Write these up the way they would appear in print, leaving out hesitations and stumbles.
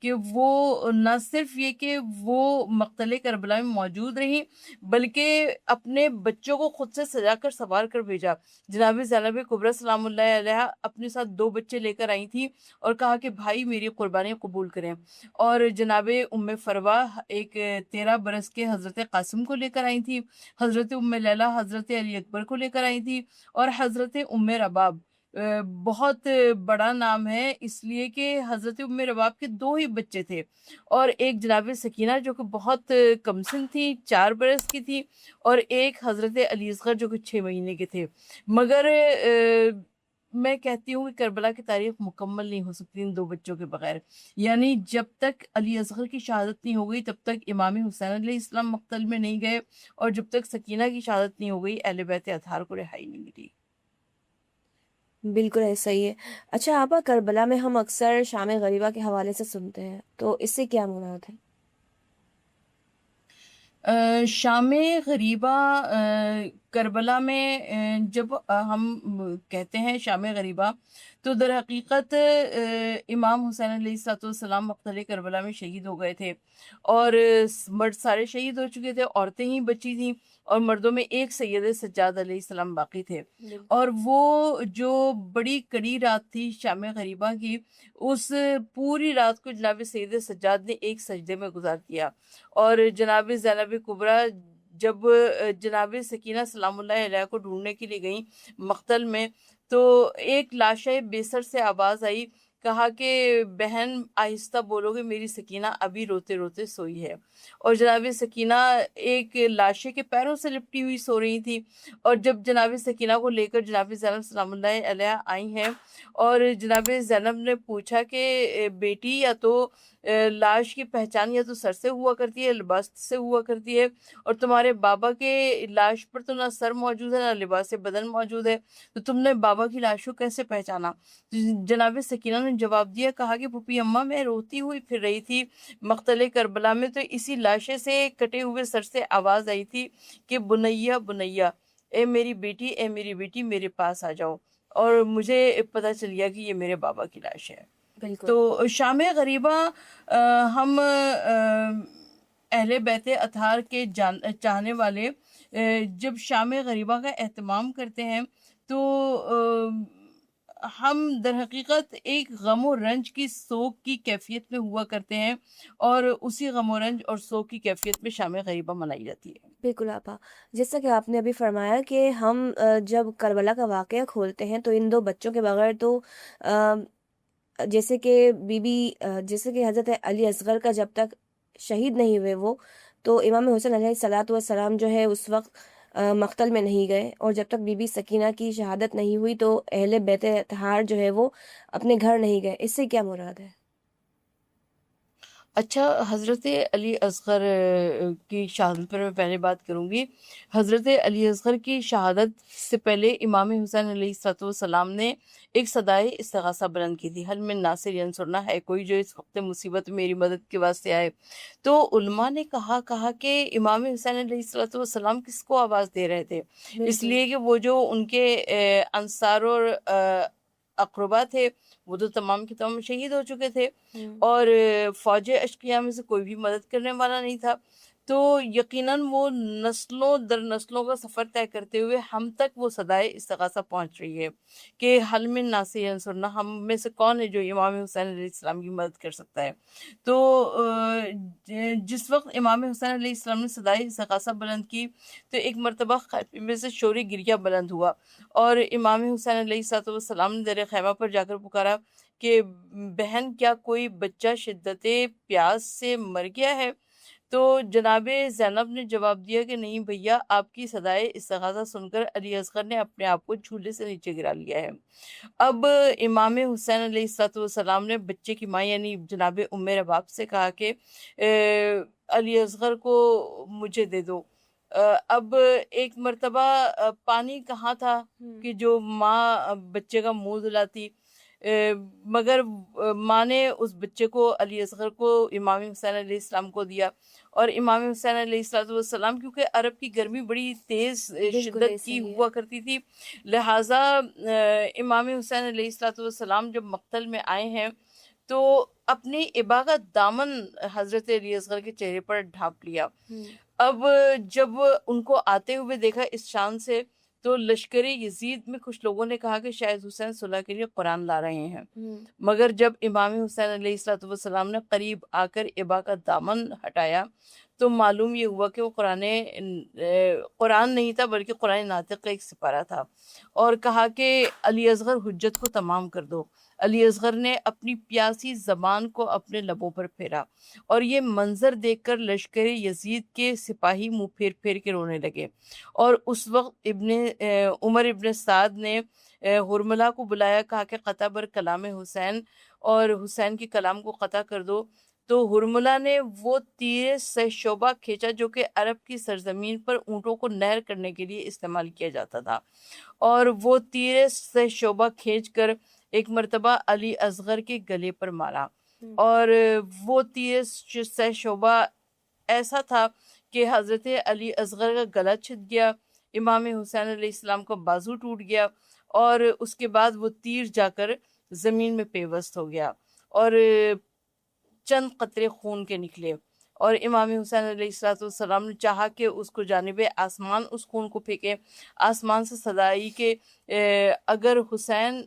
کہ وہ نہ صرف یہ کہ وہ مقتل کربلا میں موجود رہیں بلکہ اپنے بچوں کو خود سے سجا کر سنوار کر بھیجا. جناب زینب کبریٰ سلام اللہ علیہ اپنے ساتھ 2 بچے لے کر آئی تھیں اور کہا کہ بھائی میری قربانی قبول کریں. اور جناب ام فروہ ایک 13 برس کے حضرت قاسم کو لے کر آئی تھی، حضرت ام لیلہ حضرت علی اکبر کو لے کر آئی تھی، اور حضرت ام رباب بہت بڑا نام ہے اس لیے کہ حضرت ام رباب کے 2 ہی بچے تھے، اور ایک جناب سکینہ جو کہ بہت کم سن تھی، 4 برس کی تھی، اور ایک حضرت علی اصغر جو کہ 6 مہینے کے تھے. مگر میں کہتی ہوں کہ کربلا کی تاریخ مکمل نہیں ہو سکتی ان 2 بچوں کے بغیر. یعنی جب تک علی اصغر کی شہادت نہیں ہو گئی تب تک امام حسین علیہ السلام مقتل میں نہیں گئے، اور جب تک سکینہ کی شہادت نہیں ہو گئی اہل بیت اطہار کو رہائی نہیں ملی. بالکل ایسا ہی ہے. اچھا آپا، کربلا میں ہم اکثر شام غریبہ کے حوالے سے سنتے ہیں، تو اس سے کیا مراد ہے؟ شام غریبہ کربلا میں جب ہم کہتے ہیں شام غریبہ تو در حقیقت امام حسین علیہ السلام مقتل کربلا میں شہید ہو گئے تھے، اور مرد سارے شہید ہو چکے تھے، عورتیں ہی بچی تھیں، اور مردوں میں ایک سید سجاد علیہ السلام باقی تھے. اور وہ جو بڑی کڑی رات تھی شام غریبہ کی، اس پوری رات کو جناب سید سجاد نے ایک سجدے میں گزار دیا. اور جناب زینب کبریٰ جب جناب سکینہ سلام اللہ علیہ کو ڈھونڈنے کے لیے گئیں مقتل میں، تو ایک لاشِ بے سر سے آواز آئی، کہا کہ بہن آہستہ بولو گے، میری سکینہ ابھی روتے روتے سوئی ہے. اور جناب سکینہ ایک لاشے کے پیروں سے لپٹی ہوئی سو رہی تھی، اور جب جناب سکینہ کو لے کر جناب زینب سلام اللہ علیہ آئی ہیں، اور جناب زینب نے پوچھا کہ بیٹی یا تو لاش کی پہچان یا تو سر سے ہوا کرتی ہے، لباس سے ہوا کرتی ہے، اور تمہارے بابا کے لاش پر تو نہ سر موجود ہے نہ لباس بدن موجود ہے، تو تم نے بابا کی لاش کو کیسے پہچانا؟ جناب سکینہ نے جواب دیا، کہا کہ پھوپھی اماں میں روتی ہوئی پھر رہی تھی مقتل کربلا میں، تو اسی لاشے سے کٹے ہوئے سر سے آواز آئی تھی کہ بنیا بنیا، اے میری بیٹی اے میری بیٹی میرے پاس آ جاؤ، اور مجھے پتہ چل گیا کہ یہ میرے بابا کی لاش ہے. بالکل. تو شام غریبہ ہم اہل بیت اطہار کے چاہنے والے جب شام غریبہ کا اہتمام کرتے ہیں تو ہم در حقیقت ایک غم و رنج کی سوگ کی کیفیت میں ہوا کرتے ہیں، اور اسی غم و رنج اور سوگ کی کیفیت میں شام غریبہ منائی جاتی ہے. بالکل آپا، جیسا کہ آپ نے ابھی فرمایا کہ ہم جب کربلا کا واقعہ کھولتے ہیں تو ان 2 بچوں کے بغیر تو جیسے کہ جیسے کہ حضرت علی اصغر کا جب تک شہید نہیں ہوئے وہ، تو امام حسین علیہ الصلوۃ والسلام جو ہے اس وقت مقتل میں نہیں گئے، اور جب تک بی بی سکینہ کی شہادت نہیں ہوئی تو اہل بیت اطہار جو ہے وہ اپنے گھر نہیں گئے. اس سے کیا مراد ہے؟ اچھا، حضرت علی اصغر کی شہادت پر میں پہلے بات کروں گی. حضرت علی اصغر کی شہادت سے پہلے امام حسین علیہ السلام نے ایک صدائے استغاثہ بلند کی تھی، حل من ناصر ینصرنا، ہے کوئی جو اس وقت مصیبت میں میری مدد کے واسطے آئے. تو علماء نے کہا کہ امام حسین علیہ السلام کس کو آواز دے رہے تھے؟ اس لیے کہ وہ جو ان کے انصار اور اقربا تھے وہ تو تمام کے تمام شہید ہو چکے تھے، اور فوج اشقیاء میں سے کوئی بھی مدد کرنے والا نہیں تھا. تو یقیناً وہ نسلوں در نسلوں کا سفر طے کرتے ہوئے ہم تک وہ صدائے استغاثہ پہنچ رہی ہے کہ حل من ناصر ینصرنا، ہم میں سے کون ہے جو امام حسین علیہ السلام کی مدد کر سکتا ہے. تو جس وقت امام حسین علیہ السلام نے صدائے استغاثہ بلند کی تو ایک مرتبہ خیمے میں سے شور گریہ بلند ہوا، اور امام حسین علیہ السلام نے در خیمہ پر جا کر پکارا کہ بہن کیا کوئی بچہ شدت پیاس سے مر گیا ہے؟ تو جناب زینب نے جواب دیا کہ نہیں بھیا، آپ کی صدائے استغاثہ سن کر علی اصغر نے اپنے آپ کو جھولے سے نیچے گرا لیا ہے. اب امام حسین علیہ السلام نے بچے کی ماں یعنی جناب ام رباب سے کہا کہ علی اصغر کو مجھے دے دو. اب ایک مرتبہ پانی کہاں تھا کہ جو ماں بچے کا منہ دھلاتی، مگر ماں نے اس بچے کو علی اصغر کو امام حسین علیہ السلام کو دیا. اور امام حسین علیہ السلام کیونکہ عرب کی گرمی بڑی تیز شدت کی ہوا کرتی تھی، لہٰذا امام حسین علیہ السلام جب مقتل میں آئے ہیں تو اپنی ابا کا دامن حضرت علی اصغر کے چہرے پر ڈھانپ لیا. اب جب ان کو آتے ہوئے دیکھا اس شان سے تو لشکر یزید میں کچھ لوگوں نے کہا کہ شاید حسین صلح کے لیے قرآن لا رہے ہیں. مگر جب امام حسین علیہ الصلوۃ والسلام نے قریب آ کر ابا کا دامن ہٹایا تو معلوم یہ ہوا کہ وہ قرآن نہیں تھا بلکہ قرآن ناطق کا ایک سپارہ تھا، اور کہا کہ علی اصغر حجت کو تمام کر دو. علی اصغر نے اپنی پیاسی زبان کو اپنے لبوں پر پھیرا، اور یہ منظر دیکھ کر لشکر یزید کے سپاہی منہ پھیر پھیر کے رونے لگے. اور اس وقت عمر ابن سعد نے حرملہ کو بلایا، کہا کہ قطع بر کلام حسین، اور حسین کے کلام کو قطع کر دو. تو حرملہ نے وہ تیر سہ شعبہ کھینچا جو کہ عرب کی سرزمین پر اونٹوں کو نہر کرنے کے لیے استعمال کیا جاتا تھا، اور وہ تیر سہ شعبہ کھینچ کر ایک مرتبہ علی اصغر کے گلے پر مارا، اور وہ تیر سہ شعبہ ایسا تھا کہ حضرت علی اصغر کا گلا چھٹ گیا، امام حسین علیہ السلام کا بازو ٹوٹ گیا، اور اس کے بعد وہ تیر جا کر زمین میں پیوست ہو گیا اور چند قطرے خون کے نکلے. اور امام حسین علیہ السلام نے چاہا کہ اس کو جانب آسمان اس خون کو پھینکے. آسمان سے صدا آئی کہ اگر حسین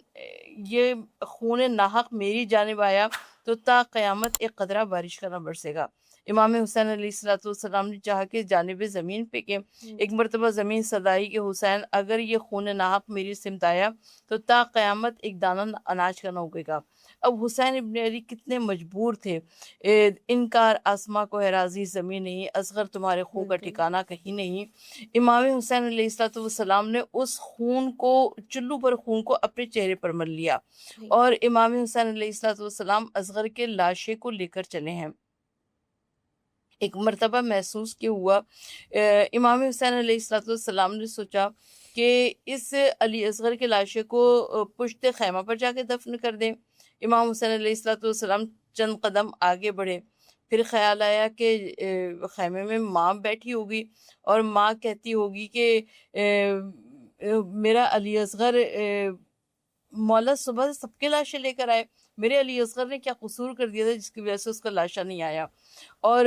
یہ خون ناحق میری جانب آیا تو تا قیامت ایک قطرہ بارش کا نہ برسے گا. امام حسین علیہ السلام نے چاہا کہ جانب زمین پھینکے. ایک مرتبہ زمین صدا آئی کہ حسین اگر یہ خون ناحق میری سمت آیا تو تا قیامت ایک دانہ اناج کا نہ اگے گا. اب حسین ابن علی کتنے مجبور تھے. انکار آسماں کو ہے راضی زمین نہیں، اصغر تمہارے خون کا ٹھکانہ کہیں نہیں. امام حسین علیہ السلام نے اس خون کو چلو پر خون کو اپنے چہرے پر مل لیا، اور امام حسین علیہ السلام اصغر کے لاشے کو لے کر چلے ہیں. ایک مرتبہ محسوس کیا ہوا امام حسین علیہ السلام نے سوچا کہ اس علی اصغر کے لاشے کو پشت خیمہ پر جا کے دفن کر دیں. امام حسین علیہ السلام چند قدم آگے بڑھے، پھر خیال آیا کہ خیمے میں ماں بیٹھی ہوگی اور ماں کہتی ہوگی کہ میرا علی اصغر مولا صبح سے سب کے لاشیں لے کر آئے، میرے علی اصغر نے کیا قصور کر دیا تھا جس کی وجہ سے اس کا لاشا نہیں آیا. اور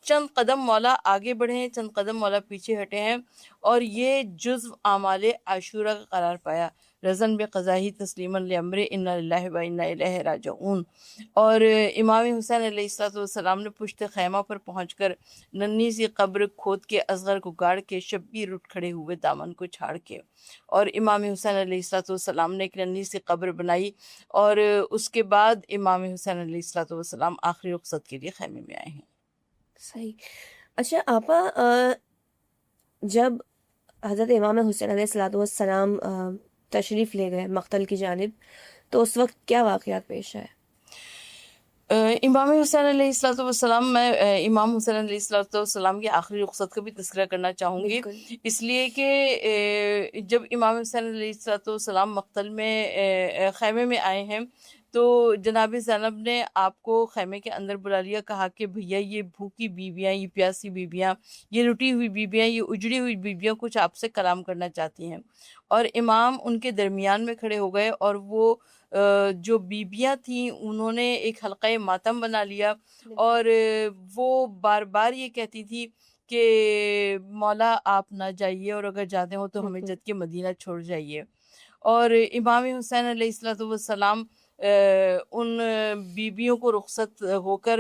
چند قدم مولا آگے بڑھے ہیں، چند قدم مولا پیچھے ہٹے ہیں، اور یہ جزو اعمال عاشورہ کا قرار پایا. رضن بقضاء تسلیما لامر انا للہ و انا الیہ راجعون. اور امام حسین علیہ السلام نے پشت خیمہ پر پہنچ کر ننھی سی قبر کھود کے اصغر کو گاڑ کے شبیر اٹھ کھڑے ہوئے دامن کو چھاڑ کے، اور امام حسین علیہ السلام نے ایک ننھی سی قبر بنائی، اور اس کے بعد امام حسین علیہ السلام آخری رخصت کے لیے خیمے میں آئے ہیں. صحیح. اچھا آپا، جب حضرت امام حسین علیہ السلام تشریف لے گئے مقتل کی جانب تو اس وقت کیا واقعات پیش آئے؟ امام حسین علیہ السلام، میں امام حسین علیہ السلام کی آخری رخصت کا بھی تذکرہ کرنا چاہوں گی، اس لیے کہ جب امام حسین علیہ السلام مقتل میں خیمے میں آئے ہیں تو جناب زینب نے آپ کو خیمے کے اندر بلا لیا، کہا کہ بھیا یہ بھوکی بیویاں، یہ پیاسی بیویاں، یہ لٹی ہوئی بیویاں، یہ اجڑی ہوئی بیویاں کچھ آپ سے کلام کرنا چاہتی ہیں. اور امام ان کے درمیان میں کھڑے ہو گئے، اور وہ جو بیبیاں تھیں انہوں نے ایک حلقہ ماتم بنا لیا، اور وہ بار بار یہ کہتی تھی کہ مولا آپ نہ جائیے، اور اگر جاتے ہو تو ہمیں جد کے مدینہ چھوڑ جائیے. اور امام حسین علیہ السلام ان بیبیوں کو رخصت ہو کر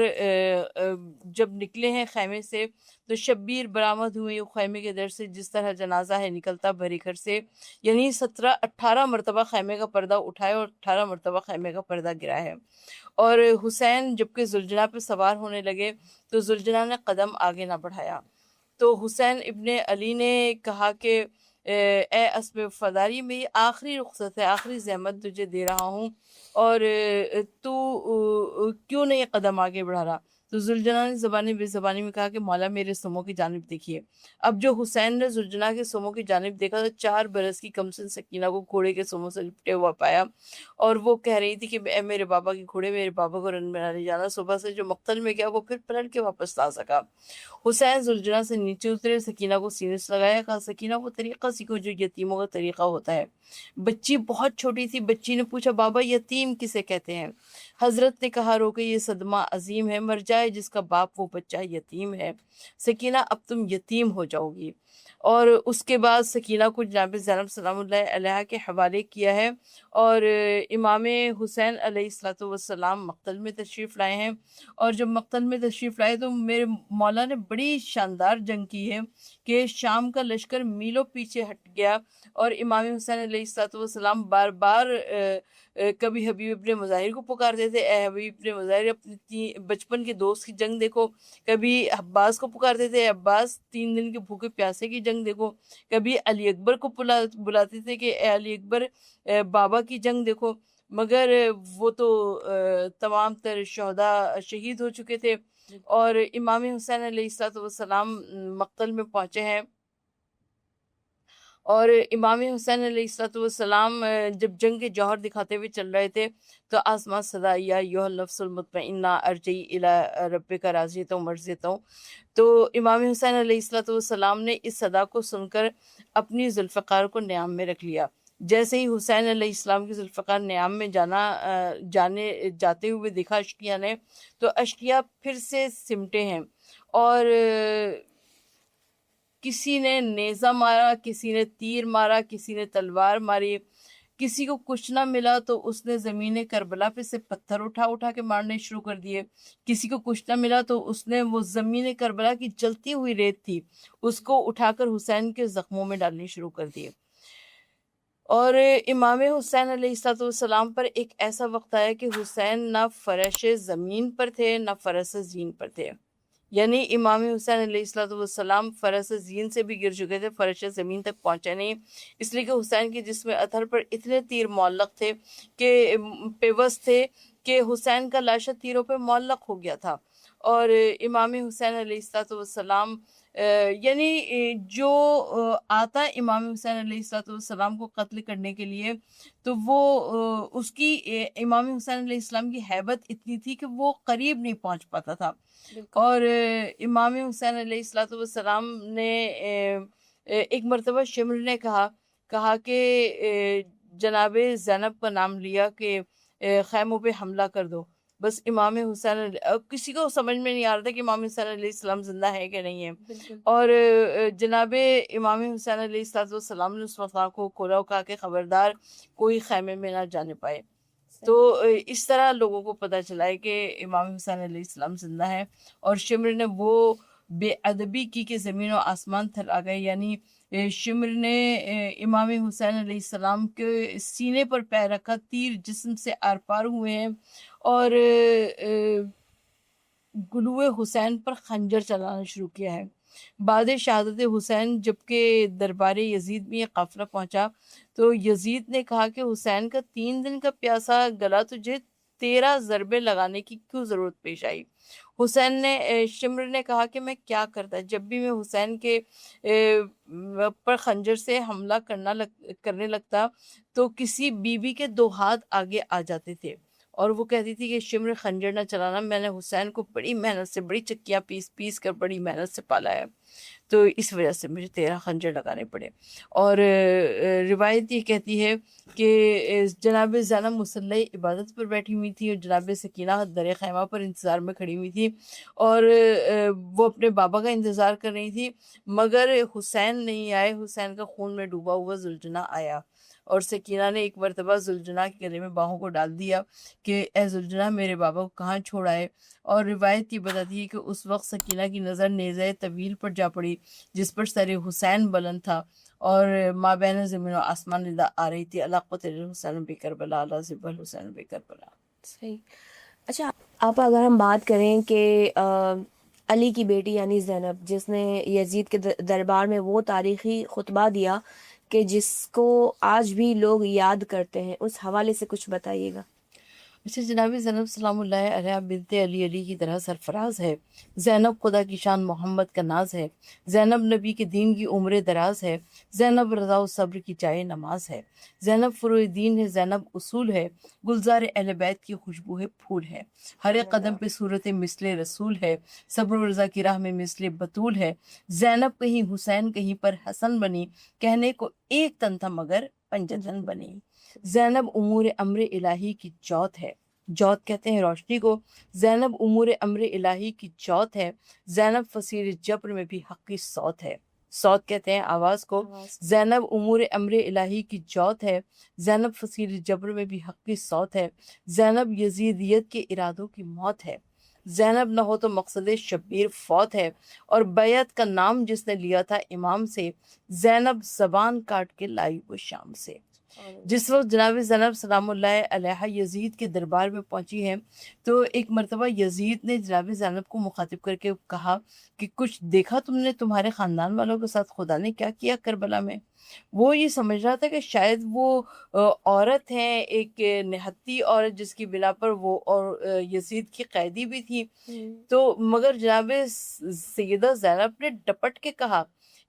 جب نکلے ہیں خیمے سے تو شبیر برآمد ہوئے خیمے کے در سے، جس طرح جنازہ ہے نکلتا بھری گھر سے، یعنی 18 مرتبہ خیمے کا پردہ اٹھائے اور 18 مرتبہ خیمے کا پردہ گرا ہے. اور حسین جبکہ زلجنا پہ سوار ہونے لگے تو زلجنا نے قدم آگے نہ بڑھایا. تو حسین ابن علی نے کہا کہ اے اسب وفاداری، میری آخری رخصت ہے، آخری زحمت تجھے دے رہا ہوں، اور تو کیوں نہیں قدم آگے بڑھا رہا؟ تو زلجنا نے زبان بے زبانی میں کہا کہ مولا میرے سموں کی جانب دیکھیے۔ اب جو حسین نے زلجنا کے سموں کی جانب دیکھا تو 4 برس کی کمسن سکینہ کو گھوڑے کے سموں سے لپٹے ہوا پایا، اور وہ کہہ رہی تھی کہ اے میرے بابا کے گھوڑے، میرے بابا کو رن بنا لے جانا۔ صبح سے جو مقتل میں گیا وہ پھر پلٹ کے واپس آ سکا۔ حسین زلجنا سے نیچے اترے، سکینہ کو سینے سے لگایا، کہا سکینہ وہ طریقہ سیکھو جو یتیموں کا طریقہ ہوتا ہے۔ بچی بہت چھوٹی تھی، بچی نے پوچھا بابا یتیم کسے کہتے ہیں؟ حضرت نے کہا روکے یہ صدمہ عظیم ہے، مر جائے جس کا باپ وہ بچہ یتیم ہے۔ سکینہ اب تم یتیم ہو جاؤ گی۔ اور اس کے بعد سکینہ کو جناب زینب سلام اللہ علیہ کے حوالے کیا ہے، اور امام حسین علیہ السلام مقتل میں تشریف لائے ہیں، اور جب مقتل میں تشریف لائے تو میرے مولا نے بڑی شاندار جنگ کی ہے کہ شام کا لشکر میلوں پیچھے ہٹ گیا، اور امام حسین علیہ السلام بار بار کبھی حبیب ابن مظاہر کو پکارتے تھے، اے حبیب ابن مظاہر اپنی بچپن کے دوست کی جنگ دیکھو، کبھی عباس کو پکارتے تھے، عباس 3 دن کے بھوکے پیاسے کی جنگ دیکھو، کبھی علی اکبر کو بلاتے تھے کہ اے علی اکبر بابا کی جنگ دیکھو، مگر وہ تو تمام تر شہداء شہید ہو چکے تھے، اور امام حسین علیہ السلام مقتل میں پہنچے ہیں۔ اور امام حسین علیہ السلام جب جنگ کے جوہر دکھاتے ہوئے چل رہے تھے تو آسمان صدا یا ایھا النفس المطمئنہ ارجعی الی ربک راضیۃ مرضیۃ، تو امام حسین علیہ السلام نے اس صدا کو سن کر اپنی ذوالفقار کو نیام میں رکھ لیا۔ جیسے ہی حسین علیہ السلام کی ذوالفقار نیام میں جاتے ہوئے دیکھا اشقیاء نے، تو اشقیاء پھر سے سمٹے ہیں، اور کسی نے نیزہ مارا، کسی نے تیر مارا، کسی نے تلوار ماری، کسی کو کچھ نہ ملا تو اس نے زمین کربلا پہ سے پتھر اٹھا کے مارنے شروع کر دیے، کسی کو کچھ نہ ملا تو اس نے وہ زمین کربلا کی جلتی ہوئی ریت تھی اس کو اٹھا کر حسین کے زخموں میں ڈالنی شروع کر دیے۔ اور امام حسین علیہ السلام پر ایک ایسا وقت آیا کہ حسین نہ فرش زمین پر تھے نہ فرش زین پر تھے، یعنی امام حسین علیہ السلام فرش زین سے بھی گر چکے تھے، فرش زمین تک پہنچے نہیں، اس لیے کہ حسین کے جسم اطہر پر اتنے تیر معلق تھے کہ پیوست تھے کہ حسین کا لاشا تیروں پہ معلق ہو گیا تھا۔ اور امام حسین علیہ السلام یعنی جو آتا امام حسین علیہ السلام کو قتل کرنے کے لیے تو وہ اس کی امام حسین علیہ السلام کی ہیبت اتنی تھی کہ وہ قریب نہیں پہنچ پاتا تھا۔ اور امام حسین علیہ السلام نے ایک مرتبہ شمر نے کہا کہ جناب زینب کا نام لیا کہ خیموں پہ حملہ کر دو، بس امام حسین کسی کو سمجھ میں نہیں آ رہا تھا کہ امام حسین علیہ السلام زندہ ہے کہ نہیں ہے، اور جناب امام حسین علیہ السلام نے اس وقت کو کھولا اور کہا کہ خبردار کوئی خیمے میں نہ جانے پائے۔ تو اس طرح لوگوں کو پتہ چلا ہے کہ امام حسین علیہ السلام زندہ ہے، اور شمر نے وہ بے ادبی کی کہ زمین و آسمان تھلا گئے، یعنی شمر نے امام حسین علیہ السلام کے سینے پر پیر رکھا، تیر جسم سے آر پار ہوئے ہیں، اور گلوئے حسین پر خنجر چلانا شروع کیا ہے۔ بعد شہادت حسین جبکہ دربار یزید میں یہ قافلہ پہنچا تو یزید نے کہا کہ حسین کا 3 دن کا پیاسا گلا تجھے 13 ضربیں لگانے کی کیوں ضرورت پیش آئی؟ شمر نے کہا کہ میں کیا کرتا، جب بھی میں حسین کے پر خنجر سے حملہ کرنے لگتا تو کسی بیوی کے 2 ہاتھ آگے آ جاتے تھے، اور وہ کہتی تھی کہ شمر خنجر نہ چلانا، میں نے حسین کو بڑی محنت سے بڑی چکیاں پیس کر بڑی محنت سے پالا ہے، تو اس وجہ سے مجھے 13 خنجر لگانے پڑے۔ اور روایت یہ کہتی ہے کہ جناب زینب مسلح عبادت پر بیٹھی ہوئی تھی اور جناب سکینہ در خیمہ پر انتظار میں کھڑی ہوئی تھی، اور وہ اپنے بابا کا انتظار کر رہی تھی، مگر حسین نہیں آئے۔ حسین کا خون میں ڈوبا ہوا زلجنا آیا، اور سکینہ نے ایک مرتبہ زلجنا کے گلے میں باہوں کو ڈال دیا کہ اے زلجنا میرے بابا کو کہاں چھوڑ آئے۔ اور روایت یہ بتاتی ہے کہ اس وقت سکینہ کی نظر نیزہ طویل پر جا پڑی جس پر سر حسین بلند تھا، اور مابین زمین و آسمان ندا آ رہی تھی، اللہ قتل حسین بے کربلا، اللہ ذبح حسین بے کربلا۔ صحیح۔ اچھا آپ اگر ہم بات کریں کہ علی کی بیٹی یعنی زینب جس نے یزید کے دربار میں وہ تاریخی خطبہ دیا کہ جس کو آج بھی لوگ یاد کرتے ہیں، اس حوالے سے کچھ بتائیے گا۔ اچھا، جناب زینب سلام اللہ علیہ بنت علی علی کی طرح سرفراز ہے، زینب خدا کی شان محمد کا ناز ہے، زینب نبی کے دین کی عمر دراز ہے، زینب رضا و صبر کی جائے نماز ہے، زینب فروع دین ہے، زینب اصول ہے، گلزار اہل بیت کی خوشبو ہے، پھول ہے، ہر ایک قدم پہ صورت مثل رسول ہے، صبر و رضا کی راہ میں مثل بطول ہے، زینب کہیں حسین کہیں پر حسن بنی، کہنے کو ایک تن تھا مگر پنجتن بنی، زینب امور امر الہی کی جوت ہے، جوت کہتے ہیں روشنی کو، زینب امور امر الہی کی جوت ہے، زینب فصیل جبر میں بھی حق کی صوت ہے، صوت کہتے ہیں آواز کو، زینب امور امر الہی کی جوت ہے، زینب فصیل جبر میں بھی حق کی صوت ہے، زینب یزیدیت کے ارادوں کی موت ہے، زینب نہ ہو تو مقصد شبیر فوت ہے، اور بیعت کا نام جس نے لیا تھا امام سے، زینب زبان کاٹ کے لائی وہ شام سے۔ جس وقت جناب زینب سلام اللہ علیہ یزید کے دربار میں پہنچی ہیں تو ایک مرتبہ یزید نے جناب زینب کو مخاطب کر کے کہا کہ کچھ دیکھا تم نے تمہارے خاندان والوں کے ساتھ خدا نے کیا کیا کربلا میں؟ وہ یہ سمجھ رہا تھا کہ شاید وہ عورت ہیں، ایک نہتی عورت جس کی بنا پر وہ اور یزید کی قیدی بھی تھی، تو مگر جناب سیدہ زینب نے ڈپٹ کے کہا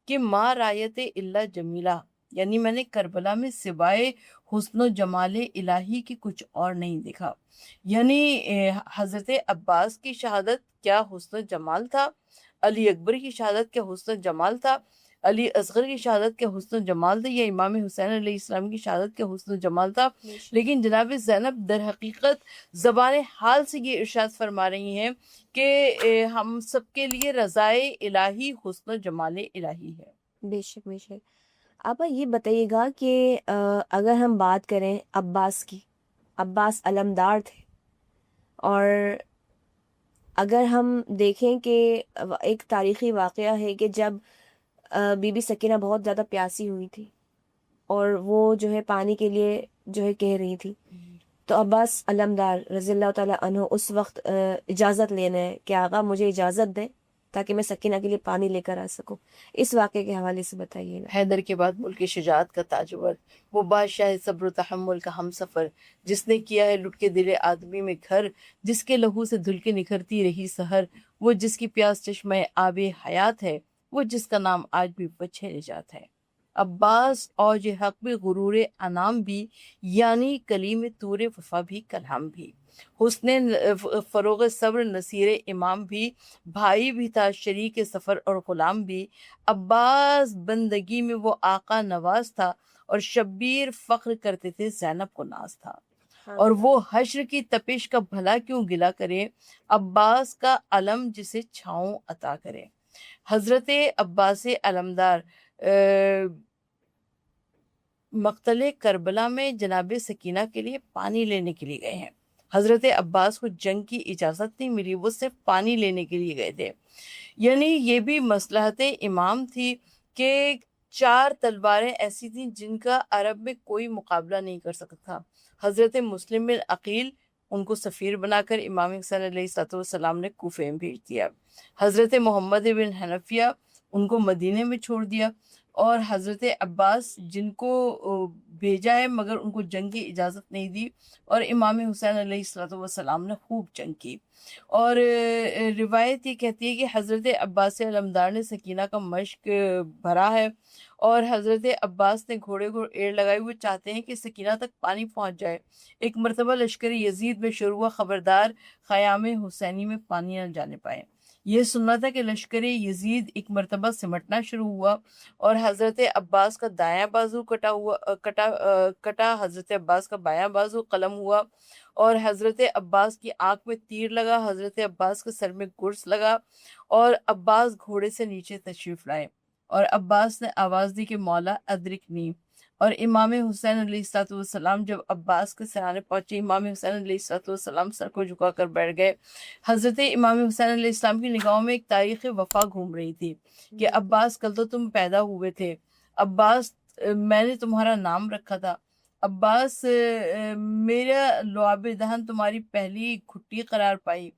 کہ ما رایت الا جمیلہ، یعنی میں نے کربلا میں سوائے حسن و جمال الہی کی کچھ اور نہیں دیکھا، یعنی حضرت عباس کی شہادت کیا حسن و جمال تھا، علی اکبر کی شہادت کیا حسن و جمال تھا، علی اصغر کی شہادت کیا حسن و جمال تھا، یا امام حسین علیہ السلام کی شہادت کیا حسن و جمال تھا، لیکن جناب زینب در حقیقت زبان حال سے یہ ارشاد فرما رہی ہیں کہ ہم سب کے لیے رضائے الہی حسن و جمال الہی ہے۔ بے شک بے شک۔ آپا یہ بتائیے گا کہ اگر ہم بات کریں عباس کی، عباس علمدار تھے، اور اگر ہم دیکھیں کہ ایک تاریخی واقعہ ہے کہ جب بی بی سکینہ بہت زیادہ پیاسی ہوئی تھی اور وہ جو ہے پانی کے لیے جو ہے کہہ رہی تھی، تو عباس علمدار رضی اللہ تعالیٰ عنہ اس وقت اجازت لینے کہ آقا مجھے اجازت دیں تاکہ میں سکینہ کے لیے پانی لے کر آ سکوں، اس واقعے کے حوالے سے بتائیے گا۔ حیدر کے بعد ملک شجاعت کا تاجور، وہ بادشاہ صبر و تحمل کا ہم سفر، جس نے کیا ہے لٹ کے دل آدمی میں گھر، جس کے لہو سے دھل کے نکھرتی رہی سحر، وہ جس کی پیاس چشمہ آب حیات ہے، وہ جس کا نام آج بھی وجہ نجات ہے۔ عباس اوج حق بھی، غرور انام بھی، یعنی کلیم طور وفا بھی، کلام بھی، حسن فروغ صبر نصیر امام بھی، بھائی بھی تھا شریک سفر اور غلام بھی، عباس بندگی میں وہ آقا نواز تھا، اور شبیر فخر کرتے تھے زینب کو ناز تھا، اور وہ حشر کی تپش کا بھلا کیوں گلا کرے، عباس کا علم جسے چھاؤں عطا کرے۔ حضرت عباس علمدار مقتل کربلا میں جناب سکینہ کے لیے پانی لینے کے لیے گئے ہیں۔ حضرت عباس کو جنگ کی اجازت نہیں ملی، وہ صرف پانی لینے کے لیے گئے تھے، یعنی یہ بھی مصلحت امام تھی کہ 4 تلواریں ایسی تھیں جن کا عرب میں کوئی مقابلہ نہیں کر سکتا تھا۔ حضرت مسلم بن عقیل ان کو سفیر بنا کر امام حسین علیہ السلام نے کوفے میں بھیج دیا، حضرت محمد بن حنفیہ ان کو مدینے میں چھوڑ دیا، اور حضرت عباس جن کو بھیجا ہے مگر ان کو جنگ کی اجازت نہیں دی، اور امام حسین علیہ السلام نے خوب جنگ کی، اور روایت یہ کہتی ہے کہ حضرت عباس علمدار نے سکینہ کا مشق بھرا ہے، اور حضرت عباس نے گھوڑے کو ایڑ لگائی، وہ چاہتے ہیں کہ سکینہ تک پانی پہنچ جائے۔ ایک مرتبہ لشکر یزید میں شروع ہوا، خبردار خیام حسینی میں پانی نہ جانے پائے۔ یہ سننا تھا کہ لشکر یزید ایک مرتبہ سمٹنا شروع ہوا، اور حضرت عباس کا دایاں بازو کٹا، حضرت عباس کا بایاں بازو قلم ہوا، اور حضرت عباس کی آنکھ میں تیر لگا، حضرت عباس کے سر میں گرز لگا، اور عباس گھوڑے سے نیچے تشریف لائے، اور عباس نے آواز دی کہ مولا ادرکنی، اور امام حسین علیہ السلام جب عباس کے سرانے پہنچے، امام حسین علیہ السلام سر کو جھکا کر بیٹھ گئے۔ حضرت امام حسین علیہ السلام کی نگاہوں میں ایک تاریخ وفا گھوم رہی تھی کہ عباس کل تو تم پیدا ہوئے تھے، عباس میں نے تمہارا نام رکھا تھا، عباس میرا لعاب دہن تمہاری پہلی گھٹی قرار پائی،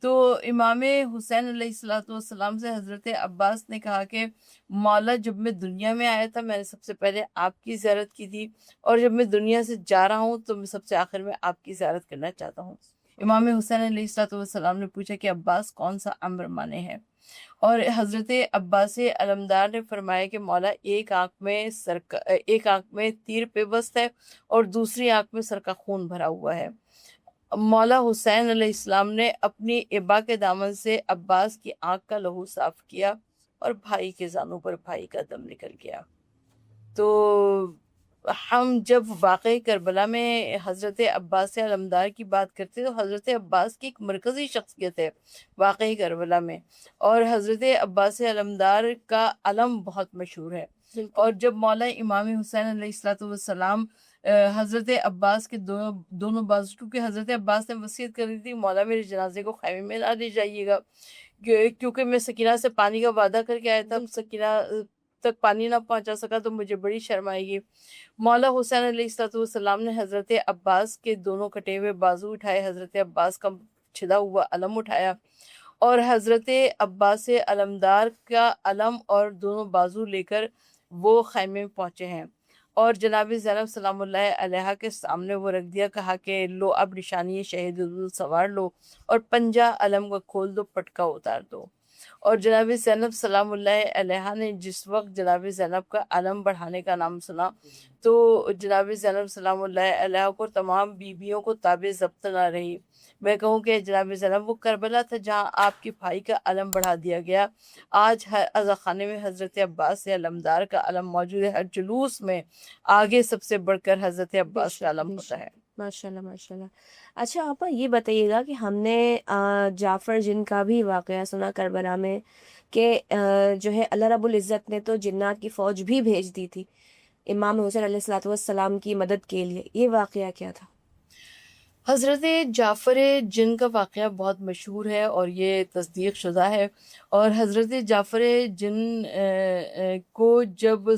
تو امام حسین علیہ الصلوۃ والسلام سے حضرت عباس نے کہا کہ مولا جب میں دنیا میں آیا تھا میں نے سب سے پہلے آپ کی زیارت کی تھی، اور جب میں دنیا سے جا رہا ہوں تو میں سب سے آخر میں آپ کی زیارت کرنا چاہتا ہوں۔ امام حسین علیہ الصلوۃ والسلام نے پوچھا کہ عباس کون سا امر مانے ہے، اور حضرت عباس علمدار نے فرمایا کہ مولا ایک آنکھ میں تیر پیوست ہے اور دوسری آنکھ میں سر کا خون بھرا ہوا ہے۔ مولا حسین علیہ السلام نے اپنی ابا کے دامن سے عباس کی آنکھ کا لہو صاف کیا اور بھائی کے زانوں پر بھائی کا دم نکل گیا۔ تو ہم جب واقعی کربلا میں حضرت عباس علمدار کی بات کرتے تو حضرت عباس کی ایک مرکزی شخصیت ہے واقعی کربلا میں، اور حضرت عباس علمدار کا علم بہت مشہور ہے۔ اور جب مولا امام حسین علیہ الصلوۃ والسلام حضرت عباس کے دونوں بازو، کیونکہ حضرت عباس نے وصیت کر دی تھی مولا میرے جنازے کو خیمے میں نہ لے جائیے گا، کیونکہ میں سکینہ سے پانی کا وعدہ کر کے آیا تھا، سکینہ تک پانی نہ پہنچا سکا تو مجھے بڑی شرم آئے گی۔ مولا حسین علیہ الصلوۃ والسلام نے حضرت عباس کے دونوں کٹے ہوئے بازو اٹھائے، حضرت عباس کا چھدا ہوا علم اٹھایا، اور حضرت عباس علمدار کا علم اور دونوں بازو لے کر وہ خیمے میں پہنچے ہیں، اور جناب زینب سلام اللہ علیہا کے سامنے وہ رکھ دیا، کہا کہ لو اب نشانی شہید حضور سوار لو اور پنجہ علم کا کھول دو، پٹکا اتار دو۔ اور جناب زینب سلام اللہ علیہا نے جس وقت جناب زینب کا علم بڑھانے کا نام سنا تو جناب زینب سلام اللہ علیہا کو تمام بیویوں کو تابع ضبط نہ رہی۔ میں کہوں کہ جناب زینب وہ کربلا تھا جہاں آپ کے بھائی کا علم بڑھا دیا گیا۔ آج ہر عزاخانے میں حضرت عباس علمدار کا علم موجود ہے، ہر جلوس میں آگے سب سے بڑھ کر حضرت عباس کا علم ہوتا ہے۔ ماشاء اللہ ماشاء اللہ۔ اچھا آپا یہ بتائیے گا کہ ہم نے جعفر جن کا بھی واقعہ سنا کربلا میں کہ جو ہے اللہ رب العزت نے تو جنات کی فوج بھی بھیج دی تھی امام حسین علیہ الصلوۃ والسلام کی مدد کے لیے، یہ واقعہ کیا تھا؟ حضرت جعفر جن کا واقعہ بہت مشہور ہے اور یہ تصدیق شدہ ہے، اور حضرت جعفر جن کو جب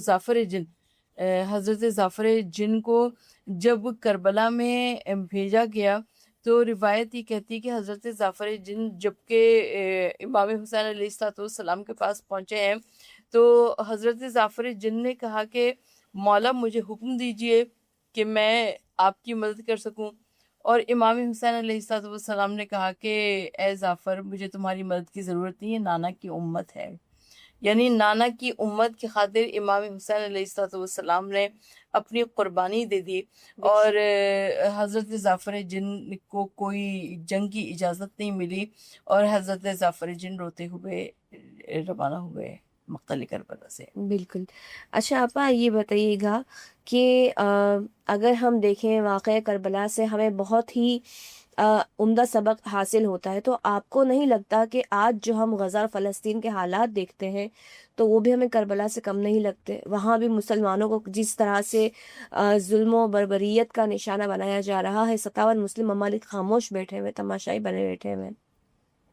حضرت جعفر جن کو جب کربلا میں بھیجا گیا تو روایت یہ کہتی ہے کہ حضرت جعفر جن جب کہ امام حسین علیہ الصلوۃ والسلام کے پاس پہنچے ہیں تو حضرت جعفر جن نے کہا کہ مولا مجھے حکم دیجئے کہ میں آپ کی مدد کر سکوں، اور امام حسین علیہ الصلوۃ والسلام نے کہا کہ اے جعفر مجھے تمہاری مدد کی ضرورت نہیں ہے، نانا کی امت ہے، یعنی نانا کی امت کی خاطر امام حسین علیہ الصلوۃ والسلام نے اپنی قربانی دے دی، اور حضرت جعفر جن کو کوئی جنگ کی اجازت نہیں ملی، اور حضرت جعفر جن روتے ہوئے روانہ ہوئے مقتل کربلا سے۔ بالکل۔ اچھا آپا یہ بتائیے گا کہ اگر ہم دیکھیں واقعہ کربلا سے ہمیں بہت ہی عمدہ سبق حاصل ہوتا ہے، تو آپ کو نہیں لگتا کہ آج جو ہم غزہ اور فلسطین کے حالات دیکھتے ہیں تو وہ بھی ہمیں کربلا سے کم نہیں لگتے؟ وہاں بھی مسلمانوں کو جس طرح سے ظلم و بربریت کا نشانہ بنایا جا رہا ہے، 57 مسلم ممالک خاموش بیٹھے ہوئے، تماشائی بنے بیٹھے ہوئے۔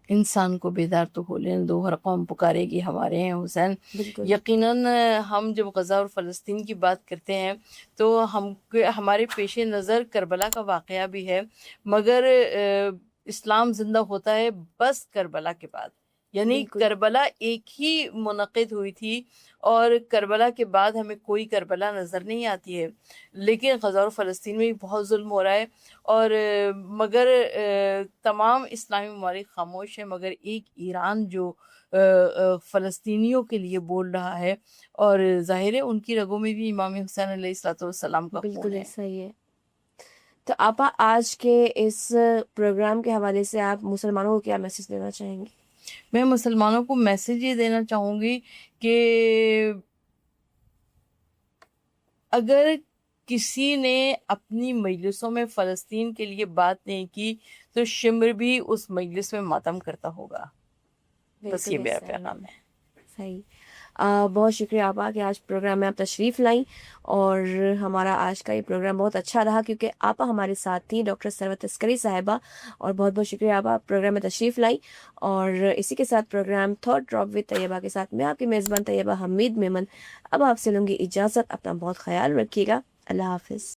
انسان کو بیدار تو ہو لینے دو، ہر قوم پکارے گی ہمارے ہیں حسین۔ بالکل یقیناً ہم جب غزہ اور فلسطین کی بات کرتے ہیں تو ہمارے پیش نظر کربلا کا واقعہ بھی ہے، مگر اسلام زندہ ہوتا ہے بس کربلا کے بعد، یعنی بالکل۔ کربلا ایک ہی منعقد ہوئی تھی اور کربلا کے بعد ہمیں کوئی کربلا نظر نہیں آتی ہے، لیکن غزہ اور فلسطین میں بھی بہت ظلم ہو رہا ہے، اور مگر تمام اسلامی ممالک خاموش ہیں، مگر ایک ایران جو فلسطینیوں کے لیے بول رہا ہے، اور ظاہر ہے ان کی رگوں میں بھی امام حسین علیہ الصلوۃ والسلام کا خون بالکل ہے۔ ایسا ہی ہے۔ تو آپا آج کے اس پروگرام کے حوالے سے آپ مسلمانوں کو کیا میسج دینا چاہیں گے؟ میں مسلمانوں کو میسج یہ دینا چاہوں گی کہ اگر کسی نے اپنی مجلسوں میں فلسطین کے لیے بات نہیں کی تو شمر بھی اس مجلس میں ماتم کرتا ہوگا۔ بس یہ میرا پیغام ہے۔ صحیح۔ بہت شکریہ آپا کہ آج پروگرام میں آپ تشریف لائیں، اور ہمارا آج کا یہ پروگرام بہت اچھا رہا کیونکہ آپا ہمارے ساتھ تھی ڈاکٹر ثروت عسکری صاحبہ، اور بہت بہت شکریہ آپا پروگرام میں تشریف لائیں۔ اور اسی کے ساتھ پروگرام تھاٹ ڈراپ ود طیبہ کے ساتھ میں آپ کی میزبان طیبہ حمید میمن اب آپ سے لوں گی اجازت۔ اپنا بہت خیال رکھیے گا۔ اللہ حافظ۔